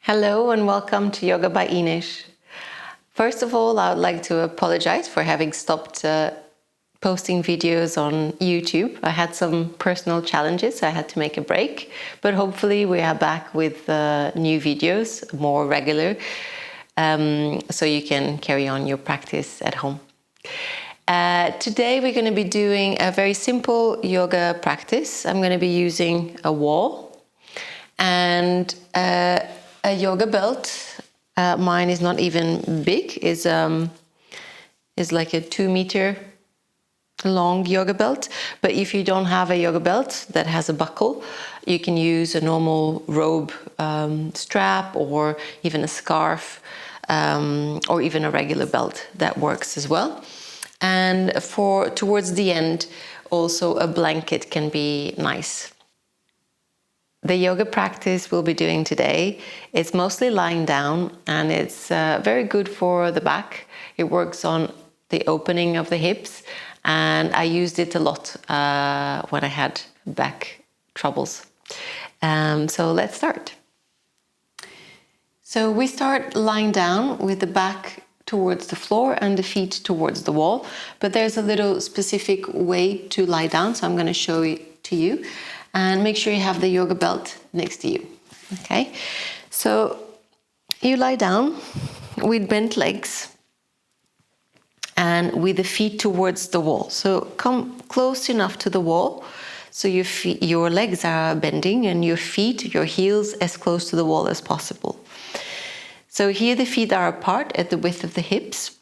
Hello and welcome to Yoga by Inish. First of all, I would like to apologize for having stopped posting videos on YouTube. I had some personal challenges, so I had to make a break, but hopefully we are back with new videos, more regular, so you can carry on your practice at home. Today we're going to be doing a very simple yoga practice. I'm going to be using a wall and a yoga belt. Mine is not even big, is like a 2 meter long yoga belt. But if you don't have a yoga belt that has a buckle, you can use a normal robe strap or even a scarf or even a regular belt. That works as well. And towards the end, also a blanket can be nice. The yoga practice we'll be doing today is mostly lying down, and it's very good for the back. It works on the opening of the hips, and I used it a lot when I had back troubles. So let's start. So we start lying down with the back towards the floor and the feet towards the wall, but there's a little specific way to lie down, so I'm going to show it to you. And make sure you have the yoga belt next to you. Okay, so you lie down with bent legs and with the feet towards the wall. So come close enough to the wall so your legs are bending and your feet, your heels, as close to the wall as possible. So here the feet are apart at the width of the hips.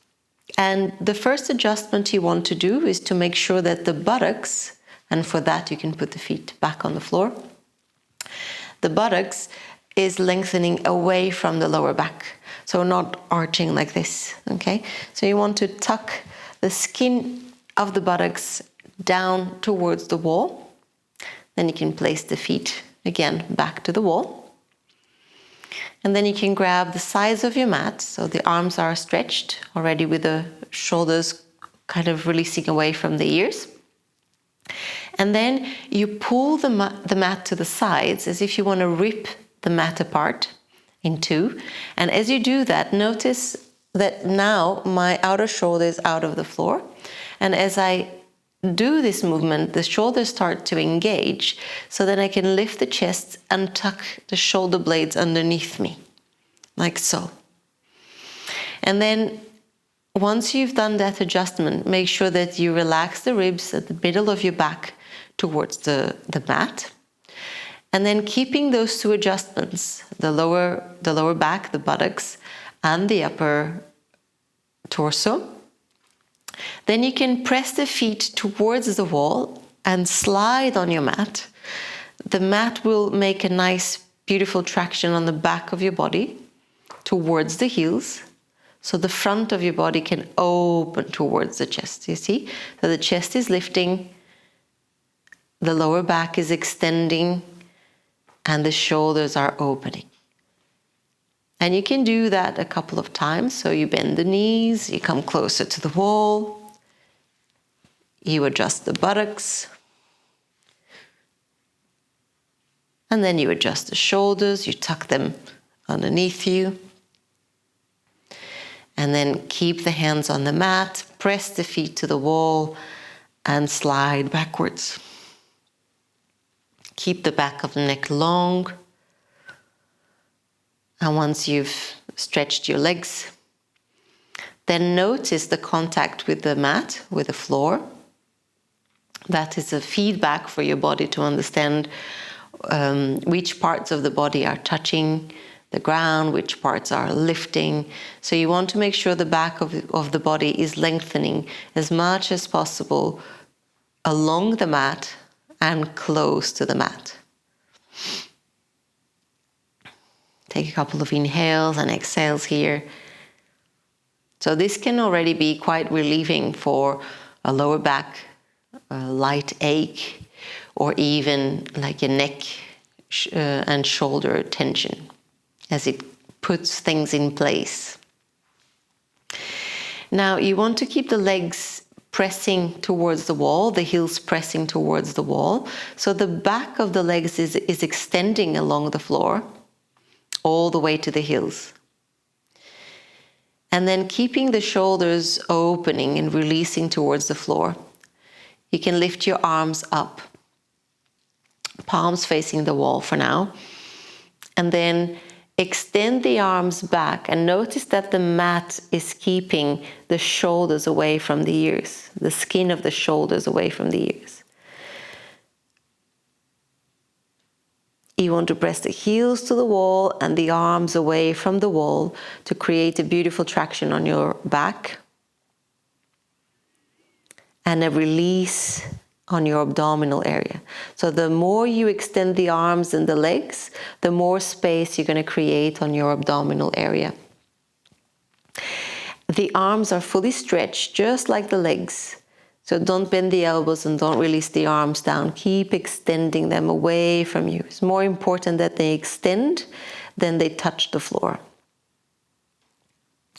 And the first adjustment you want to do is to make sure that the buttocks, and for that you can put the feet back on the floor, the buttocks is lengthening away from the lower back, so not arching like this, okay? So you want to tuck the skin of the buttocks down towards the wall. Then you can place the feet again back to the wall. And then you can grab the sides of your mat, so the arms are stretched already with the shoulders kind of releasing away from the ears. And then you pull the mat to the sides as if you want to rip the mat apart in two. And as you do that, notice that now my outer shoulder is out of the floor. And as I do this movement, the shoulders start to engage, so then I can lift the chest and tuck the shoulder blades underneath me, like so. And then once you've done that adjustment, make sure that you relax the ribs at the middle of your back towards the mat. And then keeping those two adjustments, the lower back, the buttocks, and the upper torso, then you can press the feet towards the wall and slide on your mat. The mat will make a nice, beautiful traction on the back of your body towards the heels. So the front of your body can open towards the chest, you see? So the chest is lifting, the lower back is extending, and the shoulders are opening. And you can do that a couple of times. So you bend the knees, you come closer to the wall, you adjust the buttocks, and then you adjust the shoulders, you tuck them underneath you. And then keep the hands on the mat, press the feet to the wall, and slide backwards. Keep the back of the neck long. And once you've stretched your legs, then notice the contact with the mat, with the floor. That is a feedback for your body to understand which parts of the body are touching the ground, which parts are lifting. So you want to make sure the back of the body is lengthening as much as possible along the mat and close to the mat. Take a couple of inhales and exhales here. So this can already be quite relieving for a lower back, a light ache, or even like a neck and shoulder tension, as it puts things in place. Now you want to keep the legs pressing towards the wall, the heels pressing towards the wall. So the back of the legs is extending along the floor, all the way to the heels. And then keeping the shoulders opening and releasing towards the floor. You can lift your arms up, palms facing the wall for now. And then extend the arms back and notice that the mat is keeping the shoulders away from the ears, the skin of the shoulders away from the ears. You want to press the heels to the wall and the arms away from the wall to create a beautiful traction on your back and a release on your abdominal area. So the more you extend the arms and the legs, the more space you're going to create on your abdominal area. The arms are fully stretched, just like the legs. So don't bend the elbows and don't release the arms down. Keep extending them away from you. It's more important that they extend than they touch the floor.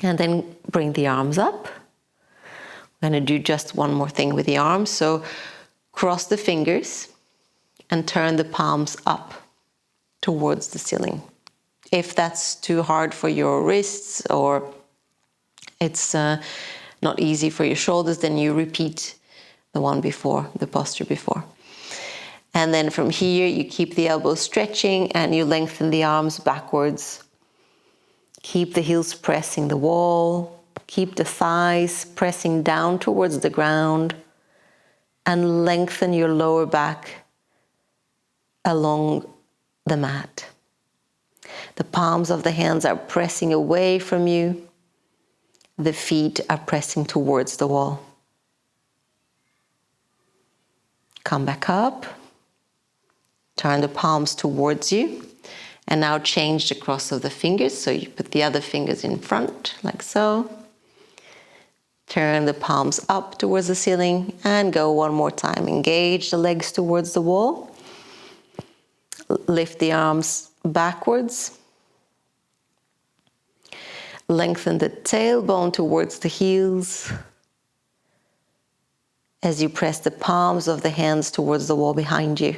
And then bring the arms up. I'm going to do just one more thing with the arms. So cross the fingers and turn the palms up towards the ceiling. If that's too hard for your wrists or it's not easy for your shoulders, then you repeat the one before, the posture before. And then from here, you keep the elbows stretching and you lengthen the arms backwards. Keep the heels pressing the wall. Keep the thighs pressing down towards the ground. And lengthen your lower back along the mat. The palms of the hands are pressing away from you. The feet are pressing towards the wall. Come back up. Turn the palms towards you. And now change the cross of the fingers. So you put the other fingers in front, like so. Turn the palms up towards the ceiling and go one more time. Engage the legs towards the wall. Lift the arms backwards. Lengthen the tailbone towards the heels as you press the palms of the hands towards the wall behind you.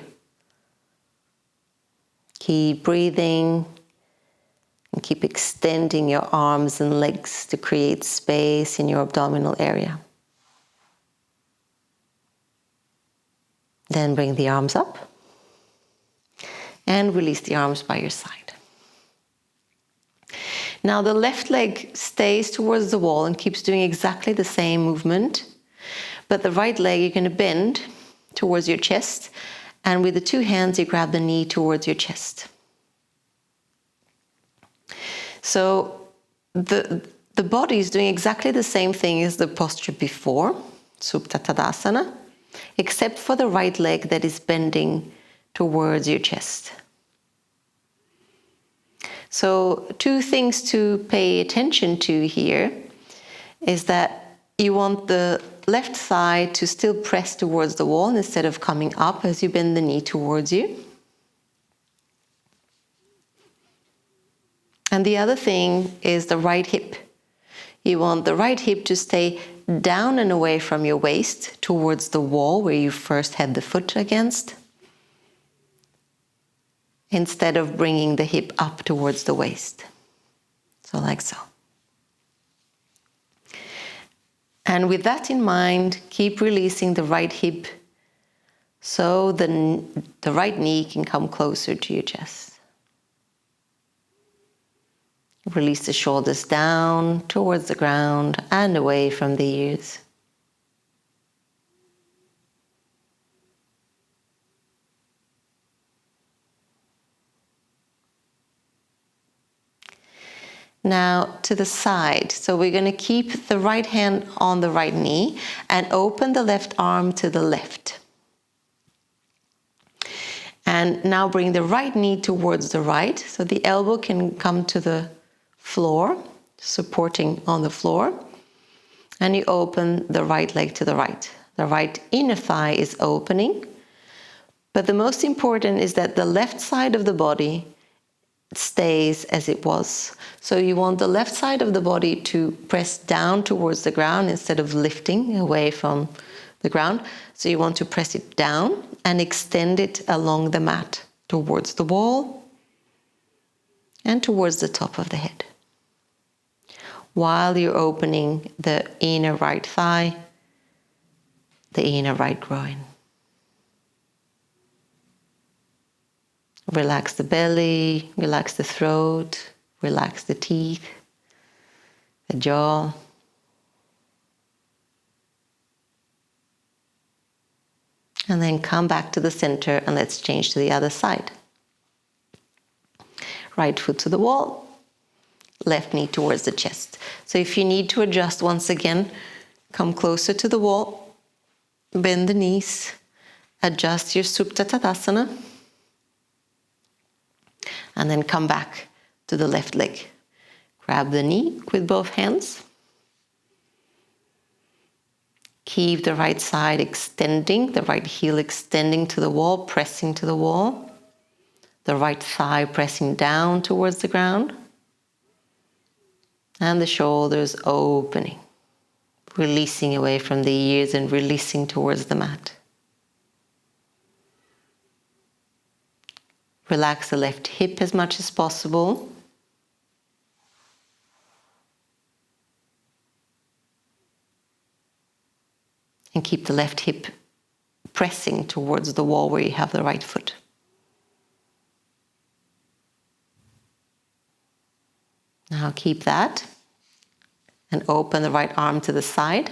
Keep breathing and keep extending your arms and legs to create space in your abdominal area. Then bring the arms up and release the arms by your side. Now the left leg stays towards the wall and keeps doing exactly the same movement, but the right leg you're going to bend towards your chest, and with the two hands you grab the knee towards your chest. So the body is doing exactly the same thing as the posture before, SuptaTadasana, except for the right leg that is bending towards your chest. So two things to pay attention to here is that you want the left thigh to still press towards the wall instead of coming up as you bend the knee towards you. And the other thing is the right hip. You want the right hip to stay down and away from your waist towards the wall where you first had the foot against, instead of bringing the hip up towards the waist. So like so. And with that in mind, keep releasing the right hip so the right knee can come closer to your chest. Release the shoulders down towards the ground and away from the ears. Now to the side. So we're going to keep the right hand on the right knee and open the left arm to the left. And now bring the right knee towards the right. So the elbow can come to the floor, supporting on the floor. And you open the right leg to the right. The right inner thigh is opening. But the most important is that the left side of the body stays as it was. So you want the left side of the body to press down towards the ground instead of lifting away from the ground. So you want to press it down and extend it along the mat towards the wall. and towards the top of the head. While you're opening the inner right thigh, the inner right groin. Relax the belly, relax the throat, relax the teeth, the jaw. And then come back to the center and let's change to the other side. Right foot to the wall, left knee towards the chest. So if you need to adjust once again, come closer to the wall, bend the knees, adjust your SuptaTadasana, and then come back to the left leg. Grab the knee with both hands. Keep the right side extending, the right heel extending to the wall, pressing to the wall. The right thigh pressing down towards the ground. And the shoulders opening. Releasing away from the ears and releasing towards the mat. Relax the left hip as much as possible. And keep the left hip pressing towards the wall where you have the right foot. Now keep that. And open the right arm to the side.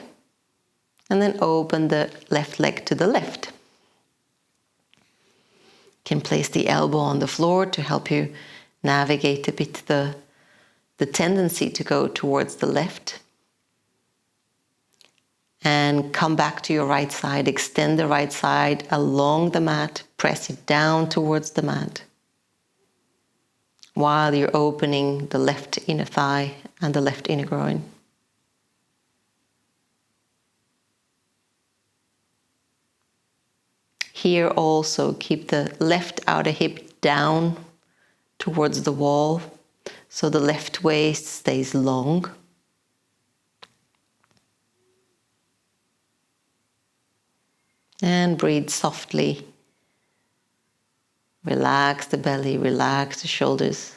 And then open the left leg to the left. You can place the elbow on the floor to help you navigate a bit the tendency to go towards the left. And come back to your right side, extend the right side along the mat, press it down towards the mat. While you're opening the left inner thigh and the left inner groin. Here also keep the left outer hip down towards the wall, so the left waist stays long. And breathe softly. Relax the belly, relax the shoulders.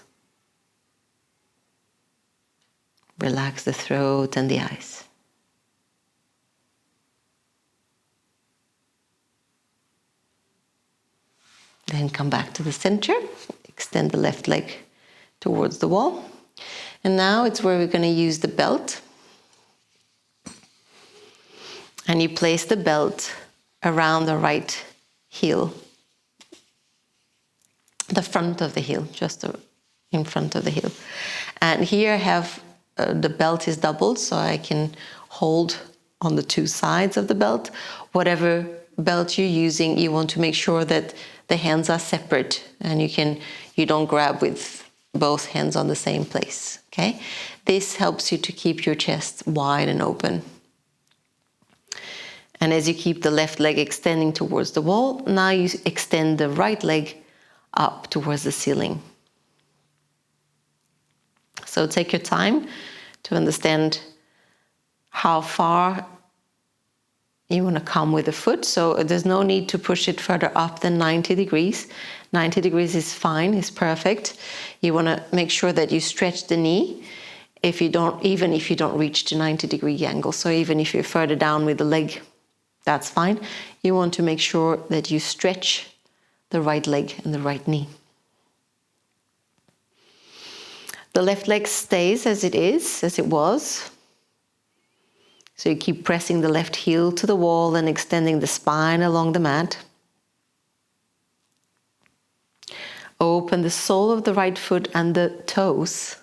Relax the throat and the eyes. Then come back to the center. Extend the left leg towards the wall. And now it's where we're going to use the belt. And you place the belt around the right heel. The front of the heel, just in front of the heel. And here I have, the belt is doubled, so I can hold on the two sides of the belt. Whatever belt you're using, you want to make sure that the hands are separate and you don't grab with both hands on the same place, okay? This helps you to keep your chest wide and open. And as you keep the left leg extending towards the wall, now you extend the right leg up towards the ceiling. So take your time to understand how far you want to come with the foot. So there's no need to push it further up than 90 degrees. 90 degrees is fine, is perfect. You want to make sure that you stretch the knee even if you don't reach the 90-degree angle. So even if you're further down with the leg, that's fine. You want to make sure that you stretch the right leg and the right knee. The left leg stays as it was. So you keep pressing the left heel to the wall and extending the spine along the mat. Open the sole of the right foot and the toes.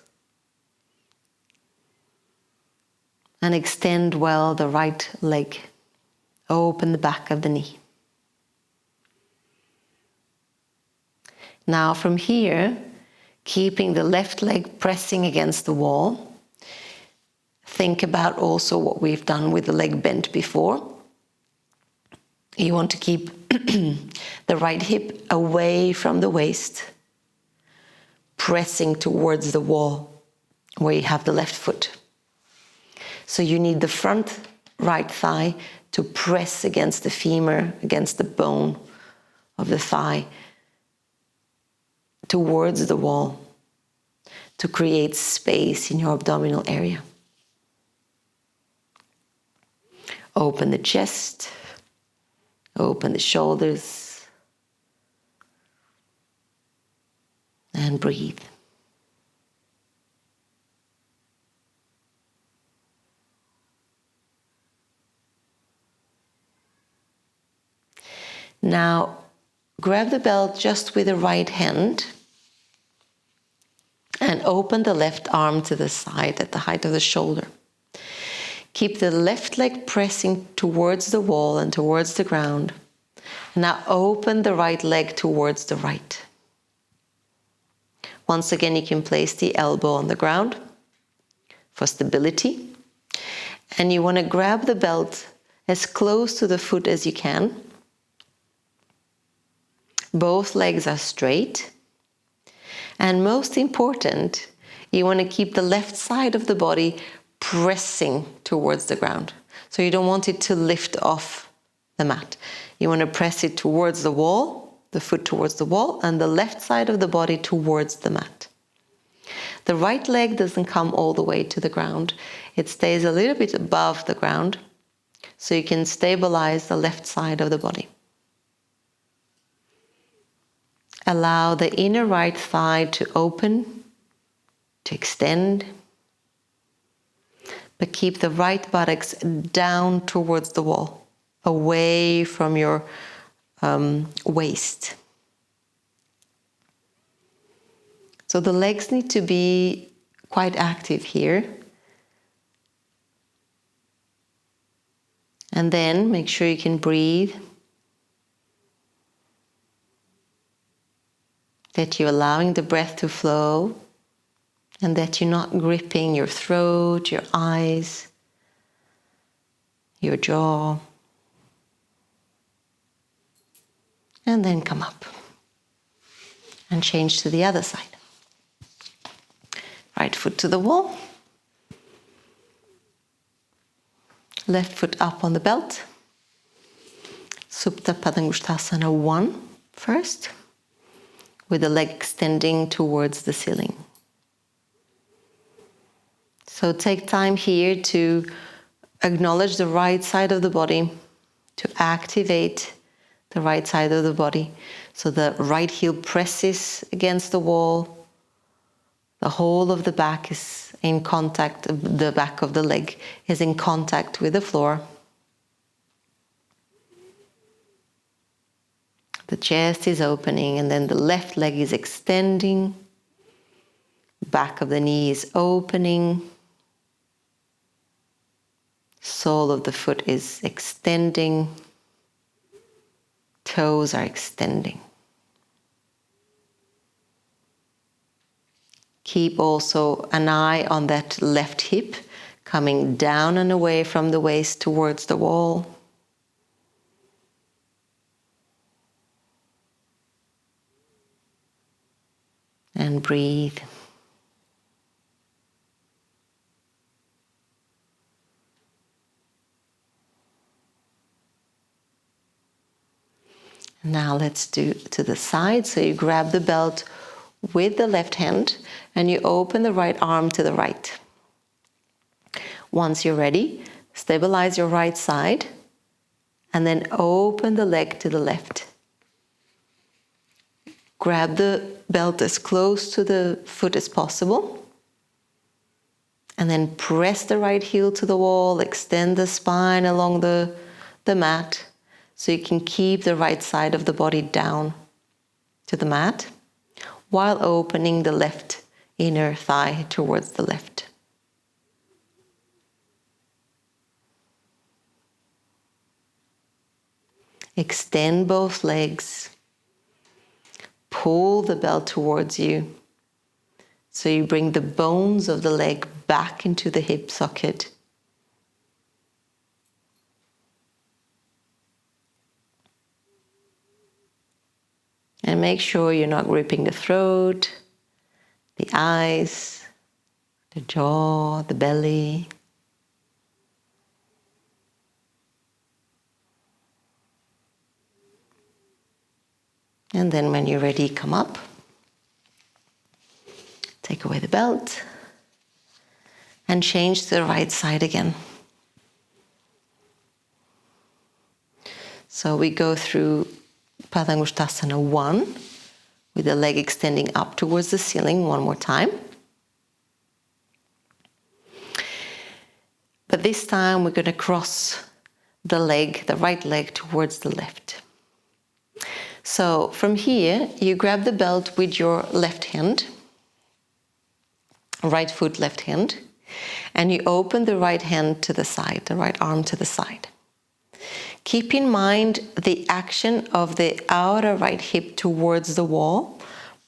And extend well the right leg. Open the back of the knee. Now from here, keeping the left leg pressing against the wall, think about also what we've done with the leg bent before. You want to keep the right hip away from the waist, pressing towards the wall where you have the left foot. So you need the front right thigh to press against the femur, against the bone of the thigh, towards the wall. to create space in your abdominal area. Open the chest, open the shoulders, and breathe. Now, grab the belt just with the right hand and open the left arm to the side at the height of the shoulder. Keep the left leg pressing towards the wall and towards the ground. Now open the right leg towards the right. Once again, you can place the elbow on the ground for stability. And you want to grab the belt as close to the foot as you can. Both legs are straight. And most important, you want to keep the left side of the body pressing towards the ground. So you don't want it to lift off the mat. You want to press it towards the wall, the foot towards the wall, and the left side of the body towards the mat. The right leg doesn't come all the way to the ground. It stays a little bit above the ground, so you can stabilize the left side of the body. Allow the inner right thigh to open, to extend, but keep the right buttocks down towards the wall, away from your waist. So the legs need to be quite active here. And then make sure you can breathe. That you're allowing the breath to flow and that you're not gripping your throat, your eyes, your jaw. And then come up and change to the other side. Right foot to the wall. Left foot up on the belt. Supta Padangusthasana 1 first, with the leg extending towards the ceiling. So take time here to acknowledge the right side of the body, to activate the right side of the body. So the right heel presses against the wall. The whole of the back is in contact, the back of the leg is in contact with the floor. The chest is opening and then the left leg is extending. Back of the knee is opening. Sole of the foot is extending. Toes are extending. Keep also an eye on that left hip, coming down and away from the waist towards the wall. And breathe. Now let's do to the side. So you grab the belt with the left hand and you open the right arm to the right. Once you're ready, stabilize your right side and then open the leg to the left. Grab the belt as close to the foot as possible. And then press the right heel to the wall, extend the spine along the mat so you can keep the right side of the body down to the mat while opening the left inner thigh towards the left. Extend both legs. Pull the belt towards you. So you bring the bones of the leg back into the hip socket. And make sure you're not gripping the throat, the eyes, the jaw, the belly. And then when you're ready, come up. Take away the belt and change to the right side again. So we go through Padangusthasana 1 with the leg extending up towards the ceiling one more time. But this time we're going to cross the leg, the right leg, towards the left. So from here, you grab the belt with your left hand, right foot, left hand, and you open the right hand to the side, the right arm to the side. Keep in mind the action of the outer right hip towards the wall,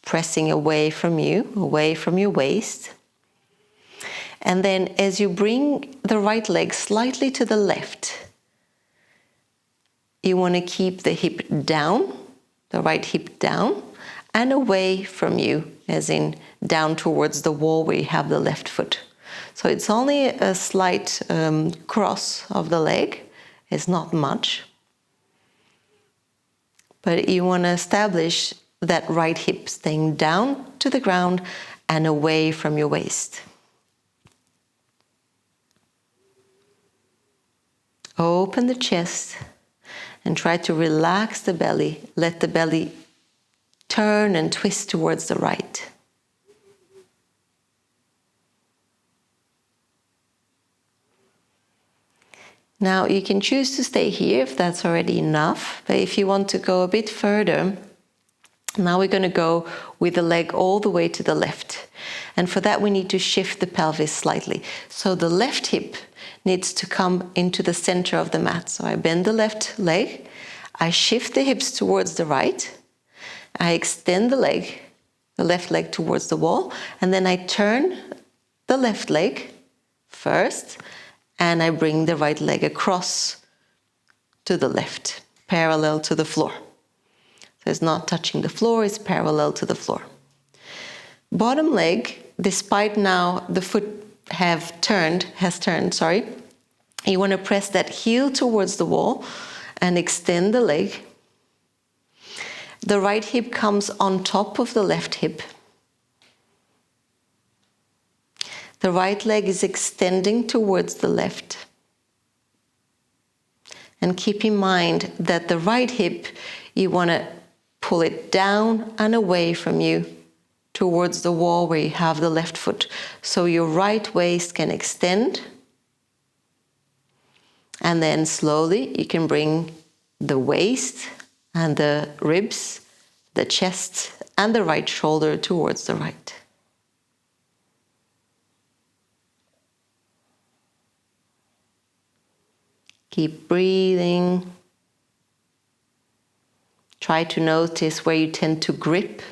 pressing away from your waist. And then as you bring the right leg slightly to the left, you want to keep the hip down, the right hip down, and away from you, as in down towards the wall where you have the left foot. So it's only a slight cross of the leg. It's not much. But you want to establish that right hip staying down to the ground and away from your waist. Open the chest and try to relax the belly. Let the belly turn and twist towards the right. Now you can choose to stay here if that's already enough, but if you want to go a bit further, now we're going to go with the leg all the way to the left. And for that we need to shift the pelvis slightly. So the left hip needs to come into the center of the mat. So I bend the left leg, I shift the hips towards the right, I extend the left leg towards the wall, and then I turn the left leg first, and I bring the right leg across to the left, parallel to the floor. So it's not touching the floor, it's parallel to the floor. Bottom leg, despite now the foot has turned, you want to press that heel towards the wall and extend the leg. The right hip comes on top of the left hip. The right leg is extending towards the left. And keep in mind that the right hip, you want to pull it down and away from you towards the wall where you have the left foot. So your right waist can extend. And then slowly you can bring the waist and the ribs, the chest and the right shoulder towards the right. Keep breathing. Try to notice where you tend to grip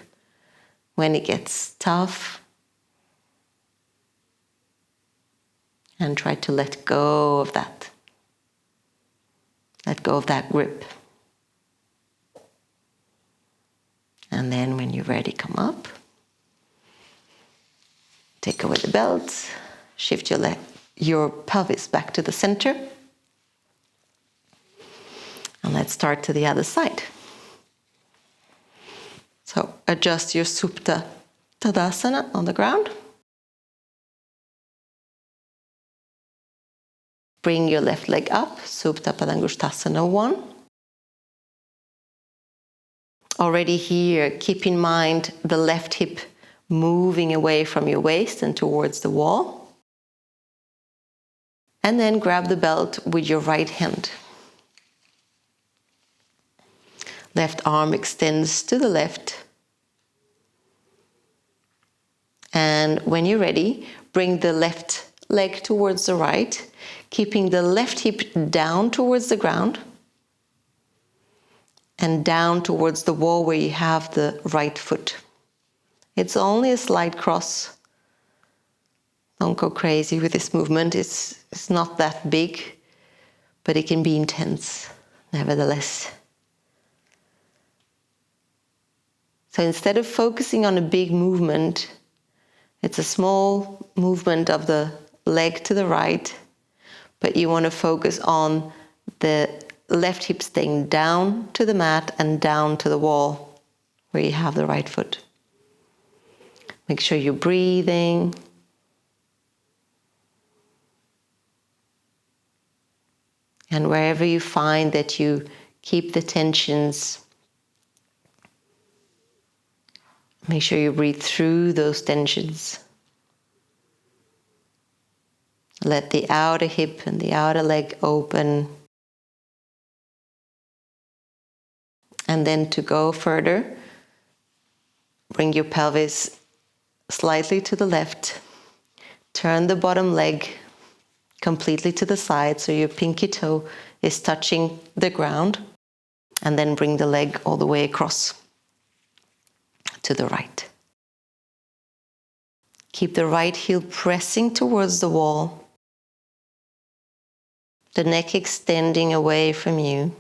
when it gets tough. And try to let go of that. Let go of that grip. And then when you're ready, come up. Take away the belt. Shift your pelvis back to the center. And let's start to the other side. So adjust your SuptaTadasana on the ground. Bring your left leg up, Supta Padangusthasana 1. Already here, keep in mind the left hip moving away from your waist and towards the wall. And then grab the belt with your right hand. Left arm extends to the left. And when you're ready, bring the left leg towards the right, keeping the left hip down towards the ground and down towards the wall where you have the right foot. It's only a slight cross. Don't go crazy with this movement. It's not that big, but it can be intense, nevertheless. So instead of focusing on a big movement, it's a small movement of the leg to the right, but you want to focus on the left hip staying down to the mat and down to the wall where you have the right foot. Make sure you're breathing. And wherever you find that you keep the tensions, make sure you breathe through those tensions. Let the outer hip and the outer leg open. And then to go further, bring your pelvis slightly to the left. Turn the bottom leg completely to the side so your pinky toe is touching the ground. And then bring the leg all the way across to the right. Keep the right heel pressing towards the wall. The neck extending away from you,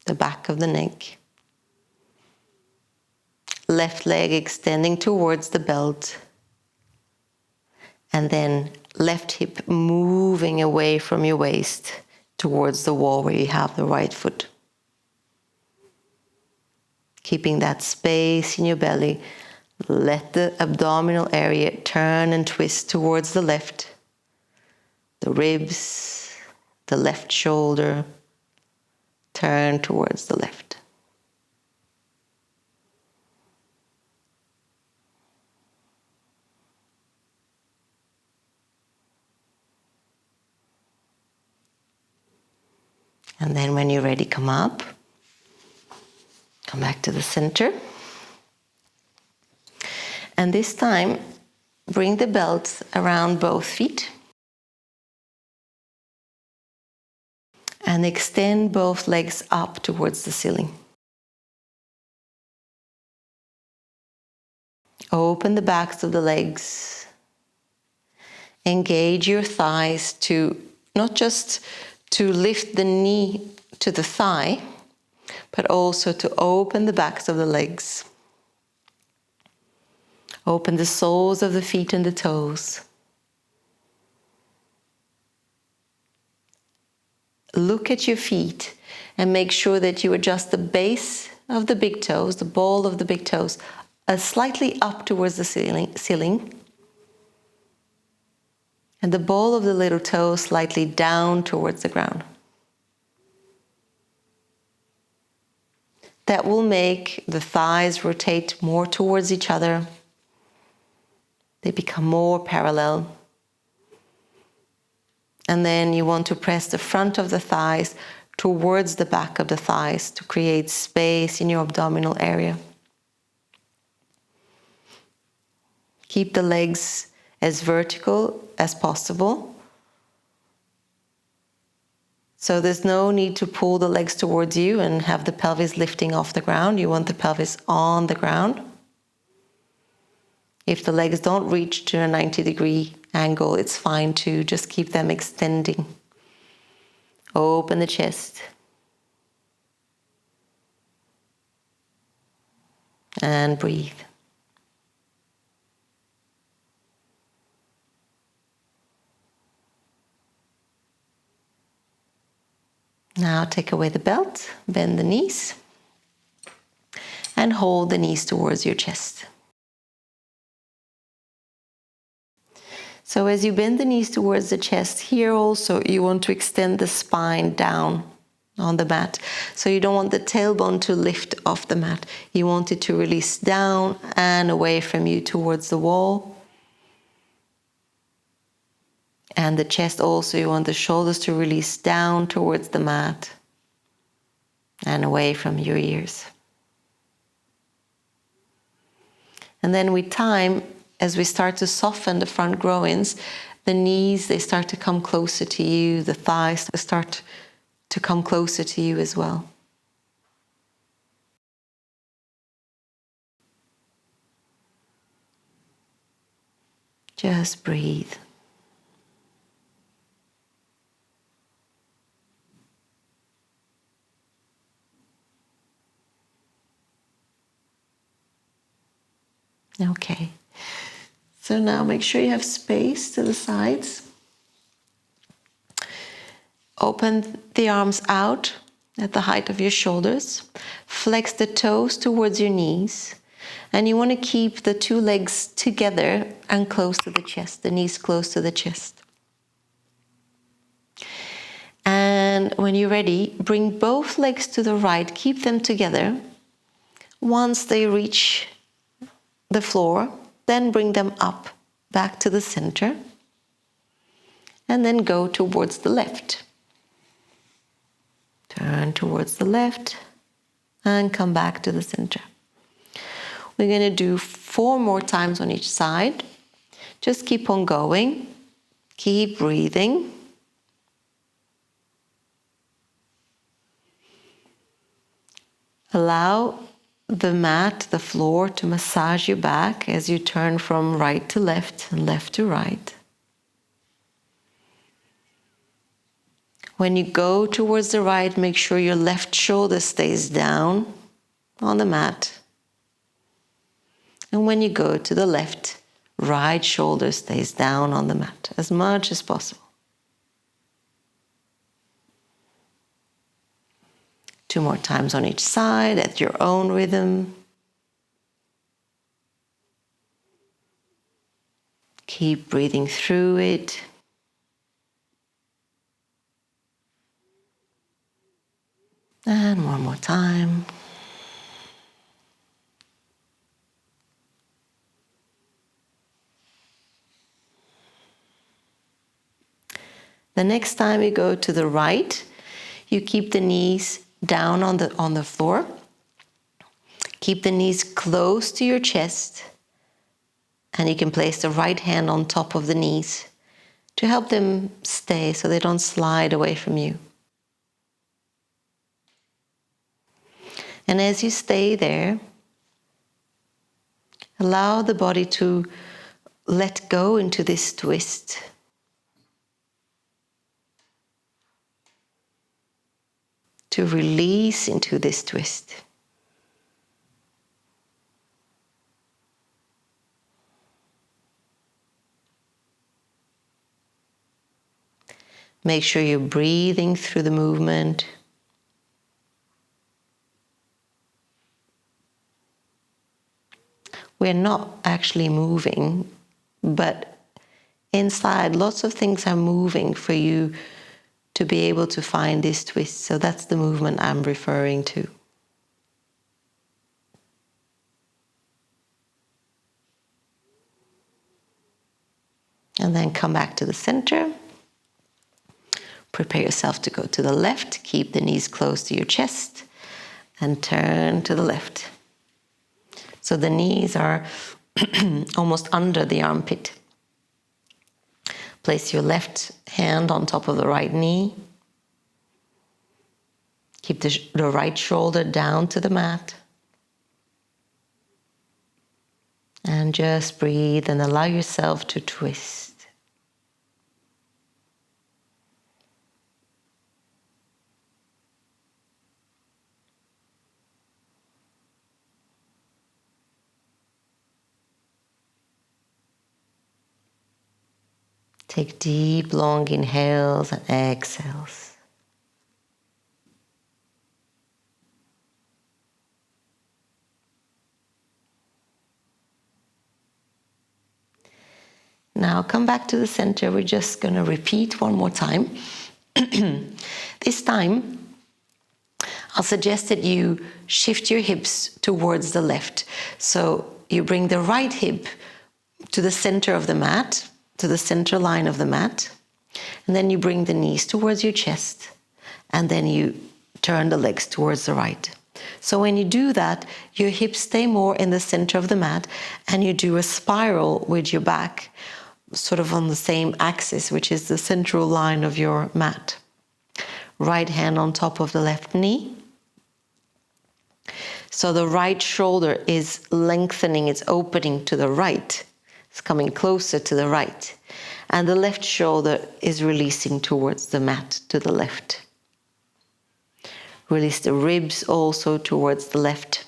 the back of the neck. Left leg extending towards the belt. And then left hip moving away from your waist towards the wall where you have the right foot. Keeping that space in your belly. Let the abdominal area turn and twist towards the left. The ribs, the left shoulder, turn towards the left. And then when you're ready, come up. Come back to the center. And this time, bring the belt around both feet. And extend both legs up towards the ceiling. Open the backs of the legs. Engage your thighs to not just to lift the knee to the thigh, but also to open the backs of the legs. Open the soles of the feet and the toes. Look at your feet and make sure that you adjust the base of the big toes, the ball of the big toes, slightly up towards the ceiling. And the ball of the little toe slightly down towards the ground. That will make the thighs rotate more towards each other. They become more parallel. And then you want to press the front of the thighs towards the back of the thighs to create space in your abdominal area. Keep the legs as vertical as possible. So there's no need to pull the legs towards you and have the pelvis lifting off the ground. You want the pelvis on the ground. If the legs don't reach to a 90-degree angle, it's fine to just keep them extending. Open the chest. And breathe. Now take away the belt, bend the knees, and hold the knees towards your chest. So as you bend the knees towards the chest, here also you want to extend the spine down on the mat. So you don't want the tailbone to lift off the mat. You want it to release down and away from you towards the wall. And the chest also, you want the shoulders to release down towards the mat and away from your ears. And then with time, as we start to soften the front groins, the knees, they start to come closer to you. The thighs start to come closer to you as well. Just breathe. Okay. So now make sure you have space to the sides. Open the arms out at the height of your shoulders. Flex the toes towards your knees. And you want to keep the two legs together and close to the chest, the knees close to the chest. And when you're ready, bring both legs to the right, keep them together. Once they reach the floor, then bring them up, back to the center, and then go towards the left. Turn towards the left and come back to the center. We're going to do 4 more times on each side. Just keep on going. Keep breathing. Allow the mat, the floor, to massage your back as you turn from right to left and left to right. When you go towards the right, make sure your left shoulder stays down on the mat. And when you go to the left, right shoulder stays down on the mat as much as possible. 2 more times on each side at your own rhythm. Keep breathing through it. And one more time. The next time you go to the right, you keep the knees down on the floor. Keep the knees close to your chest, and you can place the right hand on top of the knees to help them stay so they don't slide away from you. And as you stay there, allow the body to let go into this twist. To release into this twist. Make sure you're breathing through the movement. We're not actually moving, but inside lots of things are moving for you to be able to find this twist. So that's the movement I'm referring to. And then come back to the center. Prepare yourself to go to the left. Keep the knees close to your chest and turn to the left. So the knees are almost under the armpit. Place your left hand on top of the right knee. Keep the right shoulder down to the mat. And just breathe and allow yourself to twist. Take deep, long inhales and exhales. Now come back to the center. We're just going to repeat one more time. This time, I'll suggest that you shift your hips towards the left. So you bring the right hip to the center of the mat, to the center line of the mat, and then you bring the knees towards your chest, and then you turn the legs towards the right. So when you do that, your hips stay more in the center of the mat, and you do a spiral with your back sort of on the same axis, which is the central line of your mat. Right hand on top of the left knee. So the right shoulder is lengthening, it's opening to the right. It's coming closer to the right. And the left shoulder is releasing towards the mat to the left. Release the ribs also towards the left.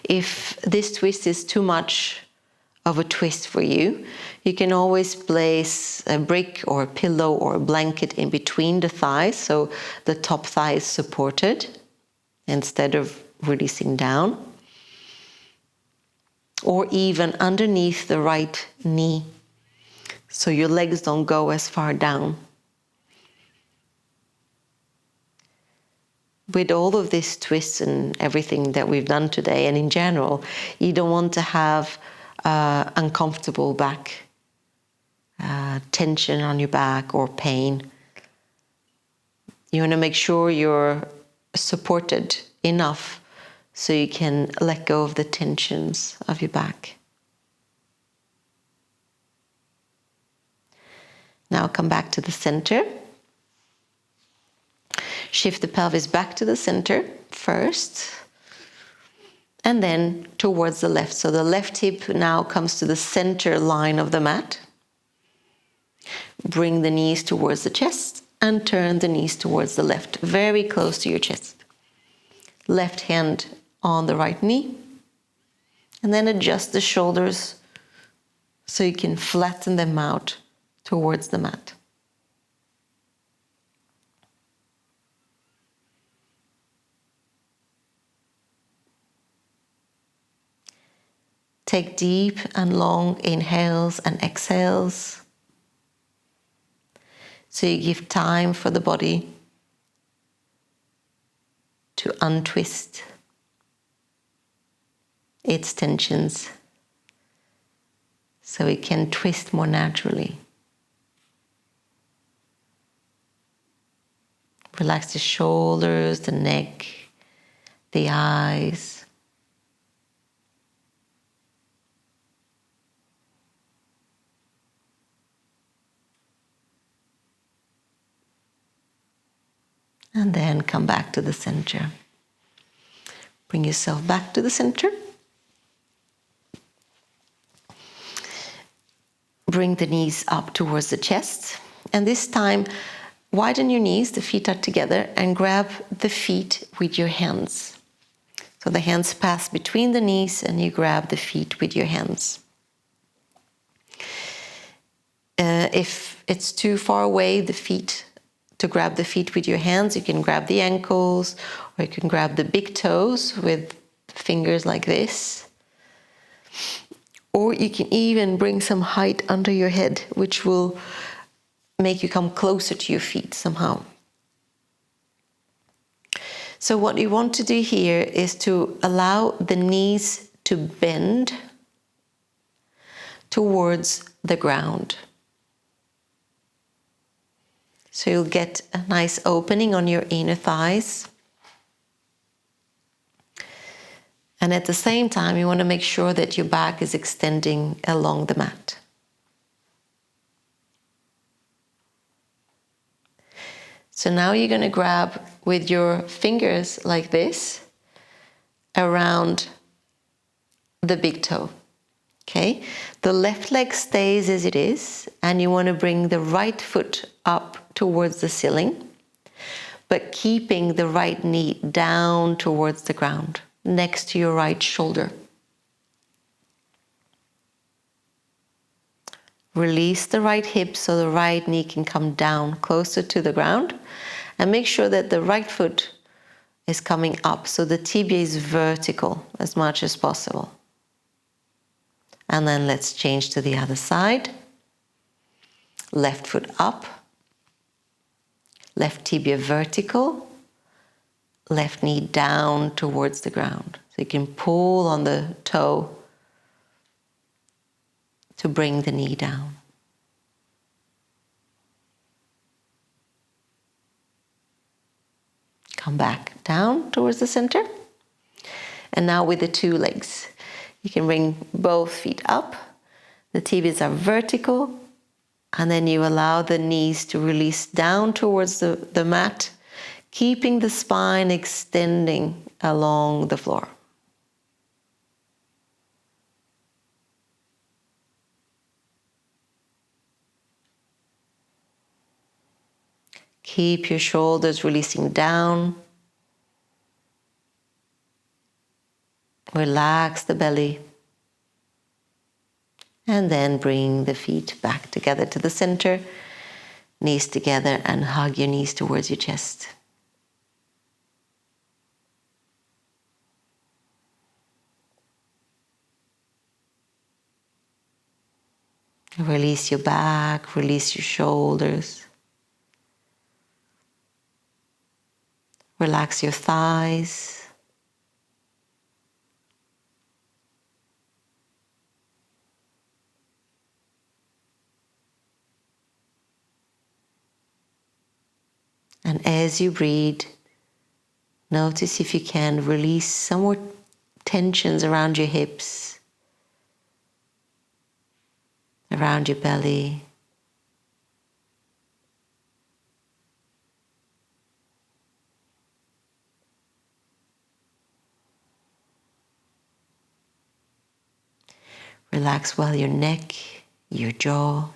If this twist is too much of a twist for you, you can always place a brick or a pillow or a blanket in between the thighs, so the top thigh is supported instead of releasing down. Or even underneath the right knee, so your legs don't go as far down. With all of these twists and everything that we've done today, and in general, you don't want to have uncomfortable back, tension on your back or pain. You want to make sure you're supported enough so you can let go of the tensions of your back. Now come back to the center. Shift the pelvis back to the center first, and then towards the left. So the left hip now comes to the center line of the mat. Bring the knees towards the chest and turn the knees towards the left, very close to your chest. Left hand on the right knee, and then adjust the shoulders so you can flatten them out towards the mat. Take deep and long inhales and exhales, so you give time for the body to untwist its tensions, so it can twist more naturally. Relax the shoulders, the neck, the eyes. And then come back to the center. Bring yourself back to the center. Bring the knees up towards the chest. And this time, widen your knees, the feet are together, and grab the feet with your hands. So the hands pass between the knees and you grab the feet with your hands. If it's too far away, to grab the feet with your hands, you can grab the ankles, or you can grab the big toes with fingers like this. Or you can even bring some height under your head, which will make you come closer to your feet somehow. So what you want to do here is to allow the knees to bend towards the ground. So you'll get a nice opening on your inner thighs. And at the same time, you want to make sure that your back is extending along the mat. So now you're going to grab with your fingers like this around the big toe. Okay? The left leg stays as it is, and you want to bring the right foot up towards the ceiling, but keeping the right knee down towards the ground, next to your right shoulder. Release the right hip so the right knee can come down closer to the ground, and make sure that the right foot is coming up so the tibia is vertical as much as possible. And then let's change to the other side. Left foot up, left tibia vertical, left knee down towards the ground. So you can pull on the toe to bring the knee down. Come back down towards the center. And now with the two legs, you can bring both feet up. The tibias are vertical. And then you allow the knees to release down towards the mat, keeping the spine extending along the floor. Keep your shoulders releasing down. Relax the belly. And then bring the feet back together to the center, knees together, and hug your knees towards your chest. Release your back, release your shoulders. Relax your thighs. And as you breathe, notice if you can release some more tensions around your hips, around your belly. Relax well your neck, your jaw.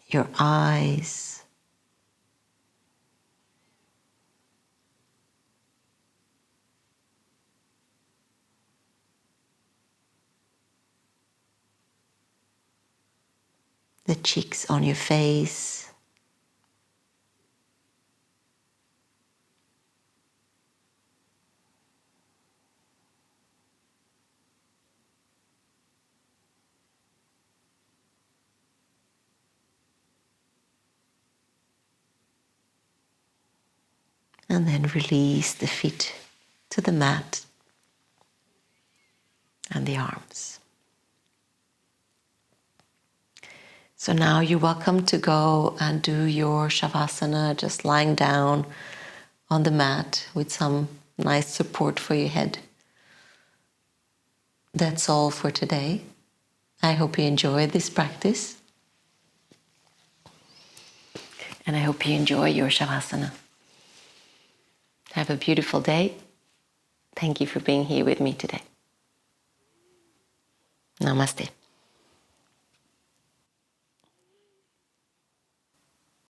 Your eyes. The cheeks on your face. And then release the feet to the mat and the arms. So now you're welcome to go and do your Shavasana, just lying down on the mat with some nice support for your head. That's all for today. I hope you enjoy this practice. And I hope you enjoy your Shavasana. Have a beautiful day. Thank you for being here with me today. Namaste.